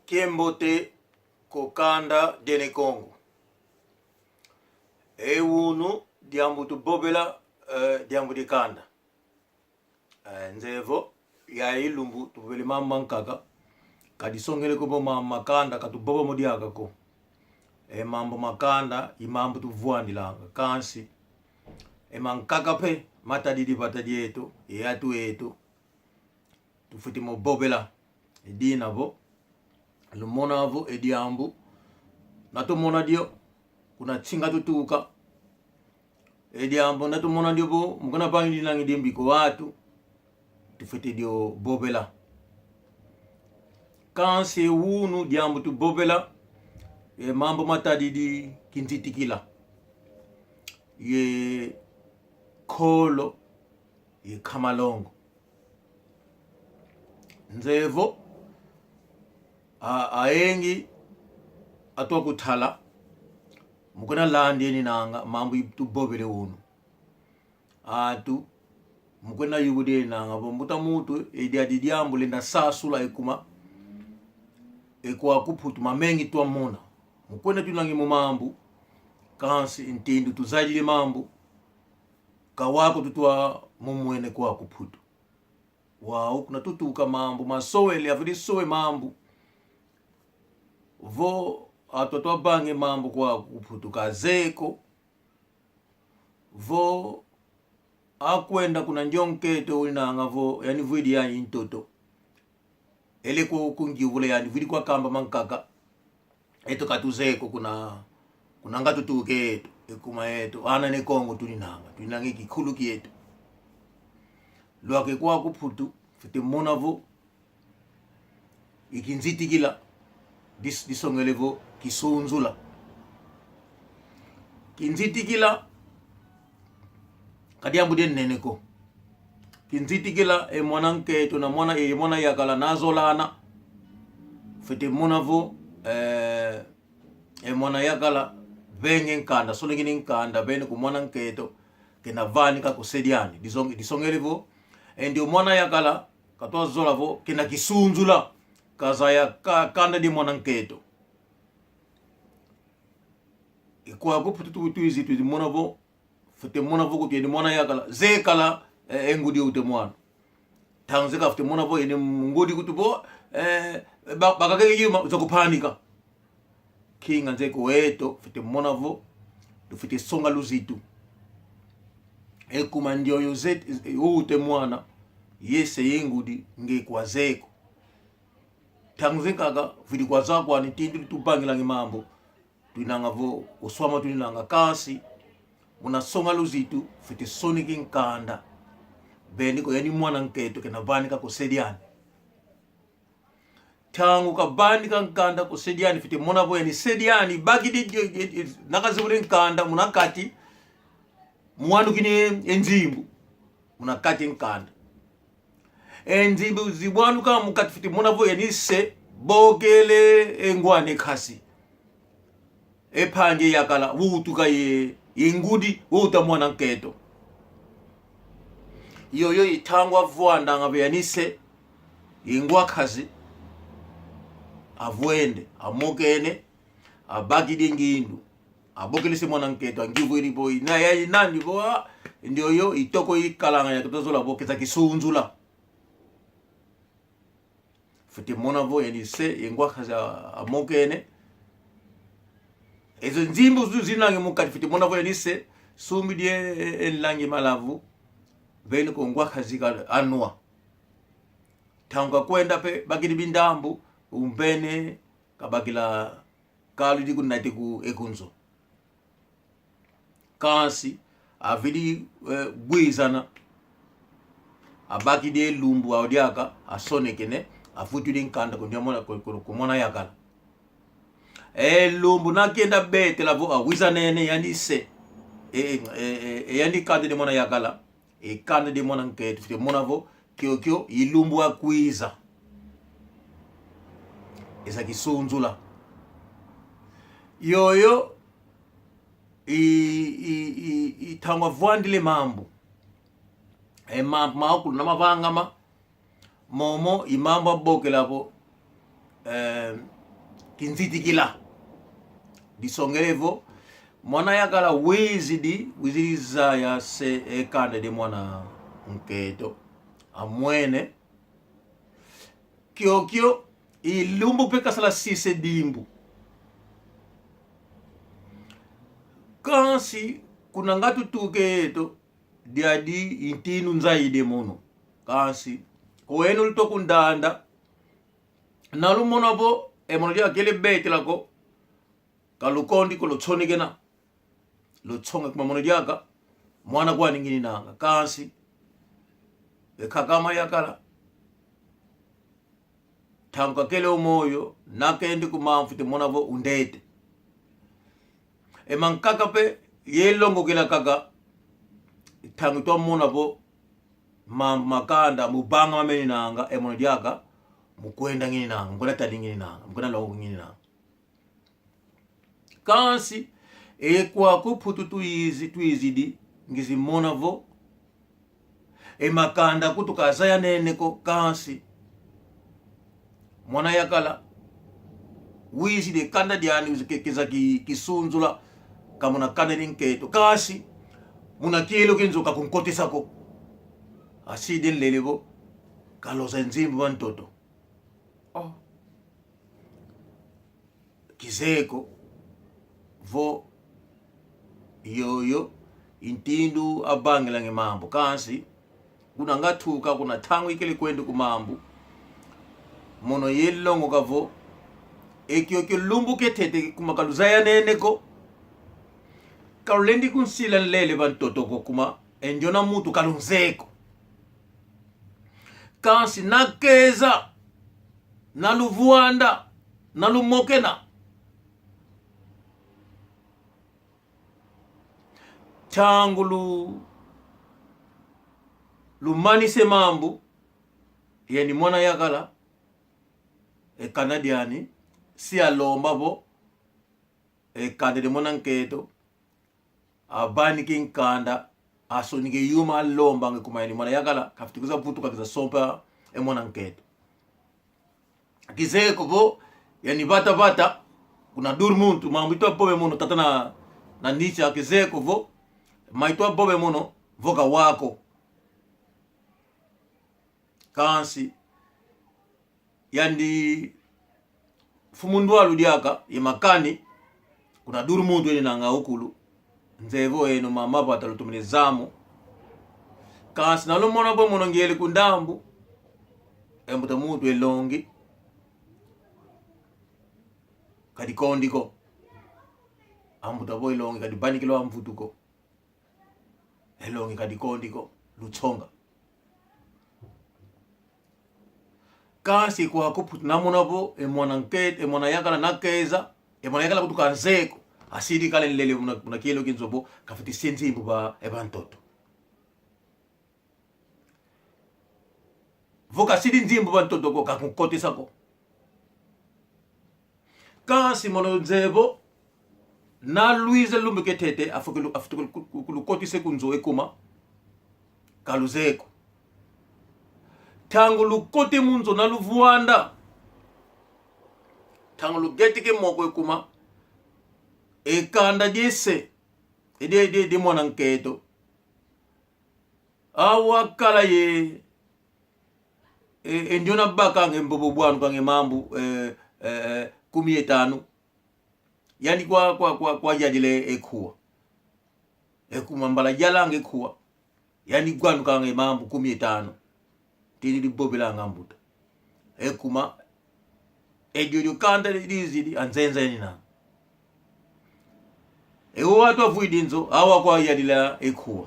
Kiembote kokanda dene Congo. Ewunu diambu tu bobela diambu di kanda. Nzevo ya ilumbu tu bobele mama nkaka. Kadisongele kubo mama kanda katu bobo modiaga ko. Mambo makanda imambu tu vuandi langa kansi. Mankaka pe matadidi patadi eto eatu eto. Tu futimo bobela edina vo. Lumona vo ediambu. Nato mona dio kuna tsinga tutuka. Ediambu nato mona dio bo mukuna pangi nangi dembi ko watu. Tufete dio bobela. Kansi wunu diambu tu bobela. Mambo matadidi kintitikila. Ye kolo ye kamalongo. Nzevo aengi atwa kuthala mukuna landi ni nanga mambo tu bobele wunu atu mukuna yugude nanga bomuta mutu ediadi diambu lenda sasula ekuma ekwa kuputu mamengi twa mona mukuna tunangi mu mambo kansi intindu tuzajile mambo kawako tutwa mumwene kwa kuputu wao kuna tutuka mambo masowele afidi sowe mambo vo atotwa bange mambo kwa kuputuka zeko vo akwenda kuna njonketo ulinanga vo yani vidi ya intoto ele kungivule yani vidi kwa kamba mankaka eto katuzeko kuna ngatu tuke ekuma eto ana ne Kongo tuninanga ikikulu kieto lwake kwa kuputu fite monavo ikinzitikila disongelevo kisunzula kinzitikila kadiambu den neneko kinzitikila mwananketo na mwana yakala nazolana fite monavo mwana yakala venge nkanda sonegini nkanda bene ku mwananketo kena vanika kusediani disongelevo ndio mwana yakala katwa zolavo kena kisunzula kaza ya kanda di mwananketo kwa kuputu tuizi tuizi monavo fete monavo kuti ni mwana yakala zekala engudi ute mwana tanzeka fete monavo ene ngudi kutubo bakake yima zokupanika kinga nzeko weto fete monavo fete songa luzitu ekuma ndio yozet ute mwana yese yengudi nge kwa zeko tangzekaga vidi kwa zakwa ni tindu tubangilangi mambo tuinanga vo oswama tuinanga kasi muna songa luzitu fete soniki nkanda beniko yani mwana nketo kena vanika kusediani tangu kabandika nkanda kusediani fete mona vo yani sediani bagidi nakazibule nkanda munakati mwanu kini enzimbu munakati nkanda enzimbu zibwanu kama mukati fiti monavo yanise bogele engwane kasi epanje yakala wutuka ingudi wuta mwana nketo yoyo itangwa vuanda ngabe yanise ingwa kasi avwende amokene abagide ngindu abokele se mwana nketo angivu ilipo na yayi nani boa ndio yo itoko ikalanga yakitozola bokeza kisunzula fete monavo yanise yengwa kaza amokene ezo nzimbu zinange mukati fete monavo yanise sumbidie elangi malavu vene ko ngwa kazika anwa tanga kwenda pe bagidi bindambu umpene kabakila kaludi kunati ku ekunzo kansi avidi gwizana abakide lumbu audiaka asonekene afutuli nkanda kumona yakala lumbu nakenda bete lavo awiza nene yanise yani kande de mona yakala kande de mona nketo fite mona vo kyo ilumbu akwiza esa kisunzula yoyo itangwa vuandile mambo maakulu na mavangama momo imambo aboke lavo kinzitikila disongelevo mwana yakala wiziliza ya se ekanda de mwana nketo amwene kyokyo ilumbu peka sala sise dimbu kansi kuna ngatu tuketo diadi intinu nzaide mono kansi koenu litoku ndanda nalumonabo emono dia kele bete lako kalukondi ko lotsonigena lotsonga kuma mono diaka mwana kwa ningini nanga kansi ekakama yakala tanka kele umoyo nakendi kumamfute monavo undete emankaka pe yelongo kila kaka tangu to monavo makanda mubanga mameni nanga emono diaka mukwenda ngini nanga mukona tadi ngini nanga mukona lawo ngini nanga kansi kwa kuputu tuizidi ngizi monavo makanda kutukazaya neneko kansi mwana yakala wizi de kanda diani uzikekeza kisunzula kamuna kanda ninketo kasi muna kielo kinzo kakunkotisa ko aside lelego kaloza nzimbu wantoto kizeko vo yoyo intindu abangela ngemambo kasi kuna ngatuka kuna tangu ikele kwende kumambu mono yelongo kavo ekyo lumbu ketete kuma kaluzaya neneko kalulendi kunsila nlele bantoto ko kuma enjona mutu kalunzeko kansi nakeza naluvuanda nalumokena tangu lumanise mambu yani mwana yakala Canadiani si alomba bo kanda de mwana nketo abani kinkanda asonike yuma alomba ngekumayani mwana yakala kafitukuza putu kakiza sompa mwana nketo kizeko bo yani bata kuna dur muntu mamito bobe mono tata na nicha kizeko bo maitwa bobe mono voga wako kansi yandi fumundu aludiaka yemakani kuna duru muntu ene nanga ukulu nzevo eno mama bata lutumine zamu kansi nalumona bo mono ngeli kundambu embuta muntu elongi kadi kondiko ambuta bo elongi kadi banikilo amfutuko elongi kadi kondiko lutsonga kasi kwa kuputu namunabo emwana nkete emwana yakala nakeza emwana yakala kutuka nzeko asidi kale lele muna kielo kinzobo kafuti senzimbu ba ebantoto voka sidi nzimbu bantoto ko kakunkotisa ko kasi mono nzebo na Louise lumbu ketete afutukulu kotise kunzo ekuma kaluzeko tangu lukote munzo na luvuanda tangu lugetike moko ekuma ekanda jese ede mwana nketo awakala ye endiona baka ngembobo bwanu kange mambu 15 yani kwa yadile ekuwa ekuma mbala jalange kuwa yani gwanu kange mambu 15 tini bobela ngambuta ekuma ejojo kanda lizidi anzenza nina ewo watu avuidinzo awa kwa yadila ekuwa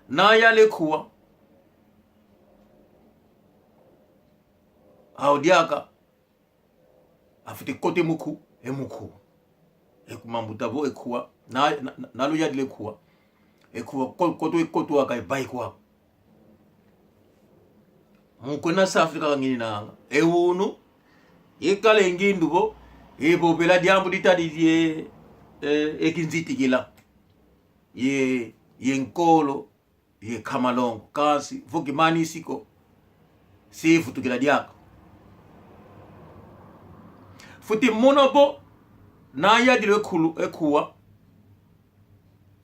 na yale kuwa audiaka afite kote muku emuku ekuma mbutabo ekuwa na lo yadile kuwa ekuwa koto aka bai kwa mukona sa Afrika ngini nanga ewunu yekale ngindubo ebobela diambu ditadidie ekinzitikila ye nkolo ye kamalongo kasi voki mani siko sifu tukila diaka futi monabo na yadilo ekuwa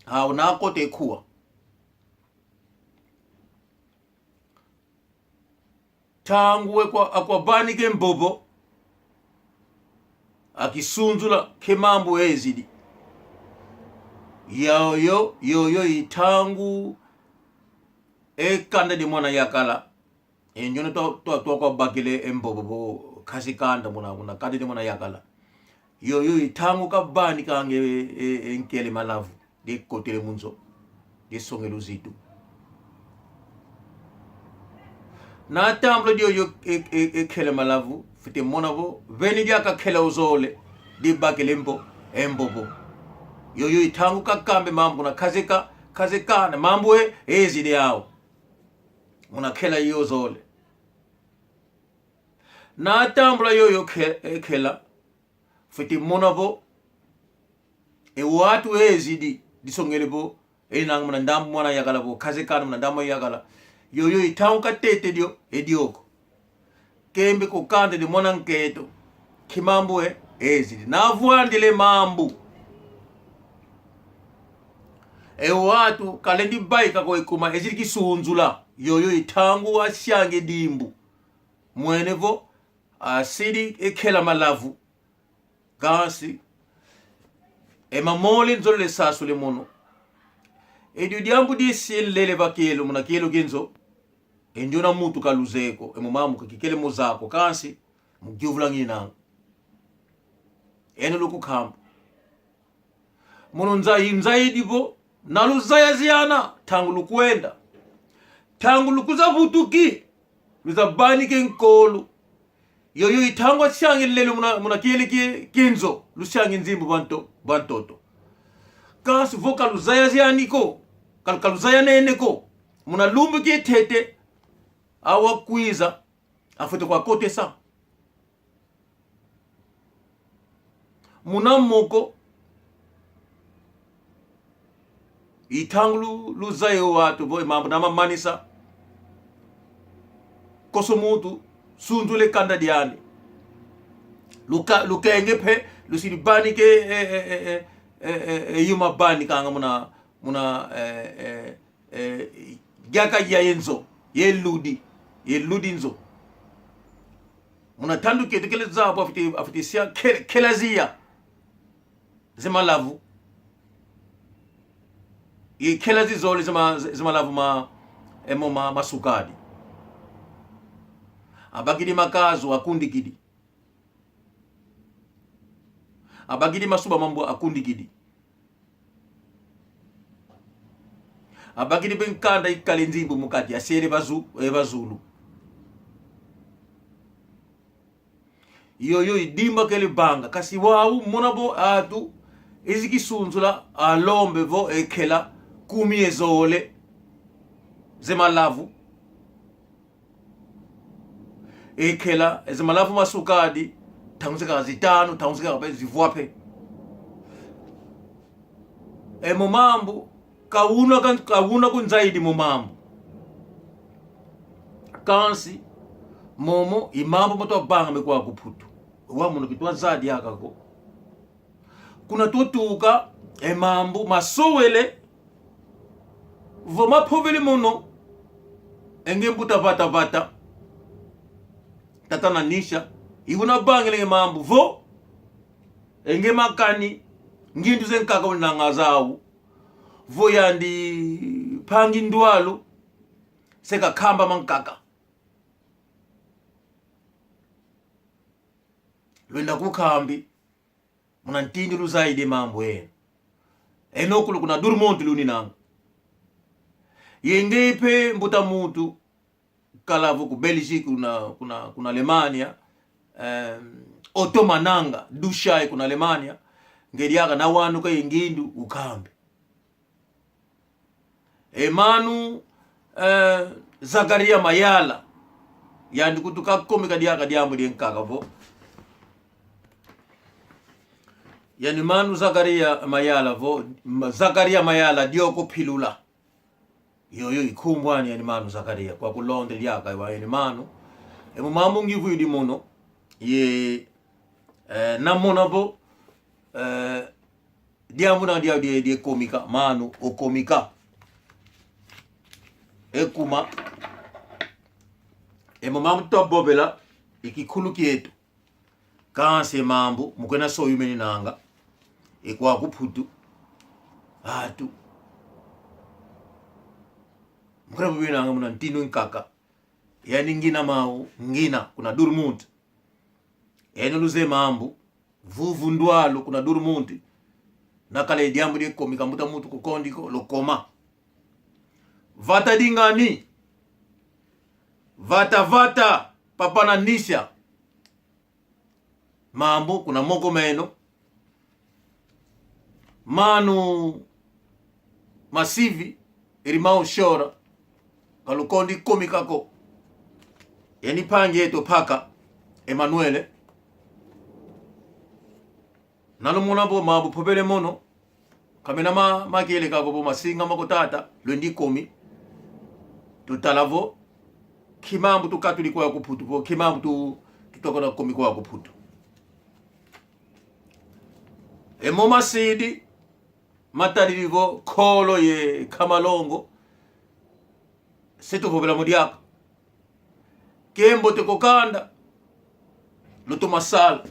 au na kote ekuwa tangu akwa bani ke mbobo akisunzula ke mambo ezidi yoyo itangu ekanda di mwana yakala enjono to kwa bakile embobo kasikanda muna kanda di mwana yakala yoyo itangu kabani kange enkele malavu di kotele munzo di songelu zitu na tamblo dio yo ekele malavu fite monavo veni dia ka kele uzole di bakile embobo yoyo itangu kakambe mambo na kazeka na mambo ezidi yao muna kela yo zole na tambla yoyo kela fiti monavo watu ezidi disongelebo nang muna ndam mwana yakala bo kazeka muna ndam yakala yoyo itangu katete dio edioko kembe kukande di mwana nketo kimambo ezidi na vuandile mambo watu kalendi baika kwa ikuma ezili kisunzula yoyo itangu asyange dimbu mwenevo asidi ekela malavu gansi mamoli nzole sasu le mono edu diambu di lele bakelo muna kelo genzo enjona mutu kaluzeko mumamu kakikele mozako kansi mugivula ngina eno lukukhamba mono nzai dibo naluzaya ziana tangu lukwenda tangu lukuza vutuki luzabani ke nkolu yoyo itangu asyange lelo muna kile kinzo lusyange nzimbu bantoto kasi voka luzaya zianiko kaluzaya neneko muna lumbu ke tete awa kwiza afute kwa kote sa muna moko itangu luzayo watu boy mambo na mamanisa kosomutu sunzule kanda diani luka engepe lusiri bani ke yuma bani kanga muna gyaka ya yenzo ye ludi nzo muna tandu ke tekele zabo afite sia kelazia zema lavu kela zizole zima lavu masukadi abagidi makazo akundikidi abagidi masuba mambo akundikidi abagidi benkanda ikale nzimbu mukati asere bazulu yoyo idimba kele banga kasi wau monabo atu eziki sunzula alombe vo ekela kumi ezole zemalavu ekela ezemalavu masukadi tanguseka zitano tanguseka kabe zivuape mumambu kawuna kunzaidi mumambu kansi momo imambo moto banga mekwa kuputu wa muno kitwa zadi yakako kuna tutuka mambo masowele voma povele mono enge mbuta vata tatana nisha iguna bangele mambo vo enge makani ngindu zenkaka unangazawu vo yandi pangi ndwalu seka kamba mankaka lwenda kukambi muna ntindi luzaide mambo enokulu kuna durmonti luni nangu yengepe mbuta mutu kalavu ku Belgique kuna Alemania otomananga dushai kuna Alemania ngeriaka na wanu ka yengindu ukambi emanu Zakaria Mayala yandi kutuka komika diaka diambo dienkakavo yani manu Zakaria Mayala vo Zakaria Mayala dioko pilula yoyo ikumbwani yani manu Zakaria kwa kulonde liaka wa yani manu mambo ngivu idi mono ye namona bo diamuna dia komika manu o komika ekuma mama to bobela ikikulu kietu kanse mambo mukena so yumeni nanga ekwa kuputu atu mukena bubina nanga muna ntino nkaka yani ngina mau ngina kuna durmunt yani luze mambo vuvu ndwalo kuna durmunt nakale diambu de komika muta mutu kukondiko lokoma vata dingani vata papana nisha mambo kuna moko meno manu masivi irimao shora kalukondi komikako yani pange yeto paka Emanuele nalumuna bo mabu pobele mono kamena makele ka bo masinga makotata lwendi komi tutalavo kimambu tukatuli kwa kuputu bo kimambu tutokona komi kwa kuputu moma sidi mataririgo kolo ye kamalongo setu vobela modiaka kembo te kokanda luto masala